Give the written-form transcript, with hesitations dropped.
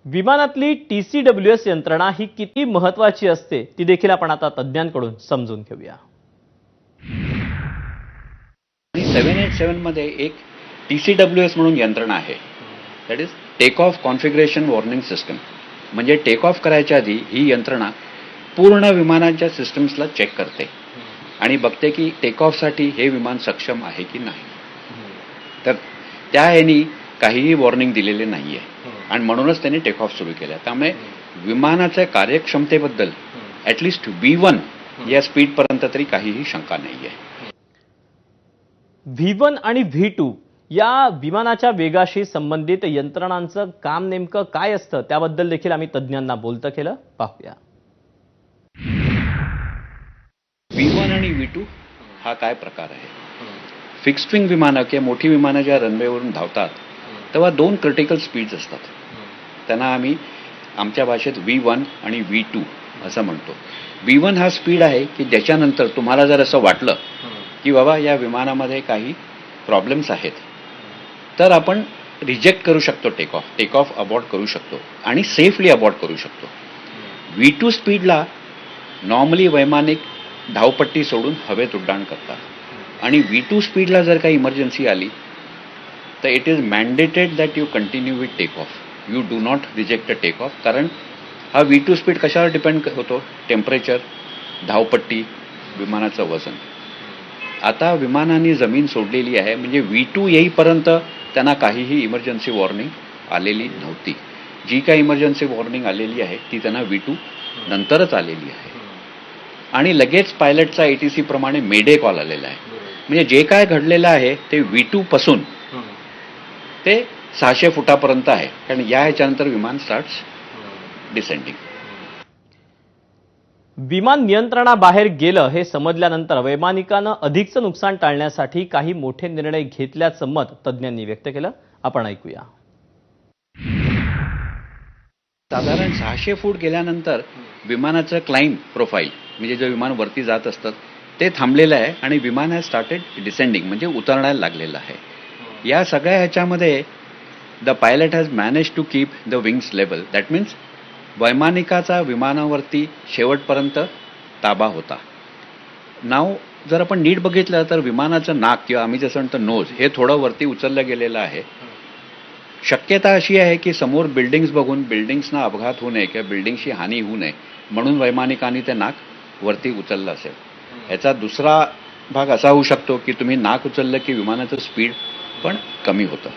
विमानातली TCWS यंत्रणा ही किती महत्त्वाची असते ती देखील आपण आता तज्ञांकडून समजून घेऊया. 787 मध्ये एक TCWS म्हणून यंत्रणा आहे. That is take off configuration warning system. म्हणजे टेक ऑफ करायच्या आधी ही यंत्रणा पूर्ण विमानाच्या सिस्टम्सला चेक करते आणि बघते की टेक ऑफसाठी हे विमान सक्षम आहे की नाही. तर त्या ह्यानी काहीही वॉर्निंग दिलेले नाहीये आणि म्हणूनच त्यांनी टेक ऑफ सुरू केला. त्यामुळे विमानाच्या कार्यक्षमतेबद्दल ॲटलिस्ट V1 या स्पीडपर्यंत तरी काहीही शंका नाहीये. V1 आणि V2 या विमानाच्या वेगाशी संबंधित यंत्रणांचं काम नेमकं काय असतं त्याबद्दल देखील आम्ही तज्ञांना बोलतं केलं. पाहूया. V1 आणि V2 हा काय प्रकार आहे. फिक्स्ड विंग विमानं किंवा मोठी विमानं ज्या रनवेवरून धावतात तेव्हा दोन क्रिटिकल स्पीड्स असतात. त्यांना आम्ही आमच्या भाषेत V1 आणि V2 असं म्हणतो. V1 हा स्पीड आहे की ज्याच्यानंतर तुम्हाला जर असं वाटलं की बाबा या विमानामध्ये काही प्रॉब्लेम्स आहेत तर आपण रिजेक्ट करू शकतो टेक ऑफ अबॉर्ट करू शकतो आणि सेफली अबॉर्ट करू शकतो. V2 स्पीडला नॉर्मली वैमानिक धावपट्टी सोडून हवेत उड्डाण करतात आणि V2 स्पीडला जर काही इमर्जन्सी आली तर it is mandated that you continue with take off. You do not reject a take off. कारण हा V2 स्पीड कशावर डिपेंड होतो. टेम्परेचर, धावपट्टी, विमानाचं वजन. आता विमानाने जमीन सोडलेली आहे म्हणजे V2 येईपर्यंत त्यांना काहीही इमर्जन्सी वॉर्निंग आलेली नव्हती. जी काही इमर्जन्सी वॉर्निंग आलेली आहे ती त्यांना V2 नंतरच आलेली आहे आणि लगेच पायलटचा ATC प्रमाणे मेडे कॉल आलेला आहे. म्हणजे जे काय घडलेलं आहे ते V2 पासून ते 600 फुटापर्यंत आहे. कारण या ह्याच्यानंतर विमान स्टार्ट्स डिसेंडिंग. विमान नियंत्रणाबाहेर गेलं हे समजल्यानंतर वैमानिकानं अधिकचं नुकसान टाळण्यासाठी काही मोठे निर्णय घेतल्याचं मत तज्ज्ञांनी व्यक्त केलं. आपण ऐकूया. साधारण 600 फूट गेल्यानंतर विमानाचं क्लाइंब प्रोफाईल म्हणजे जे विमान वरती जात असतात ते थांबलेलं आहे आणि विमान हॅज स्टार्टेड डिसेंडिंग म्हणजे उतरण्याला लागलेलं आहे. या सगळ्या ह्याच्यामध्ये the pilot has manage to keep the wings level. That means वैमानिकाचा विमानावरती शेवटपर्यंत ताबा होता. नाव जर आपण नीट बघितलं तर विमानाचं नाक किंवा आम्ही जसं म्हणतो नोज हे थोडं वरती उचललं गेलेलं आहे. शक्यता अशी आहे की समोर बिल्डिंग्स बघून बिल्डिंग्सना अपघात होऊ नये किंवा बिल्डिंगशी हानी होऊ नये म्हणून वैमानिकांनी ते नाक वरती उचललं असेल. ह्याचा दुसरा भाग असा होऊ शकतो की तुम्ही नाक उचललं की विमानाचं स्पीड पण कमी होतं.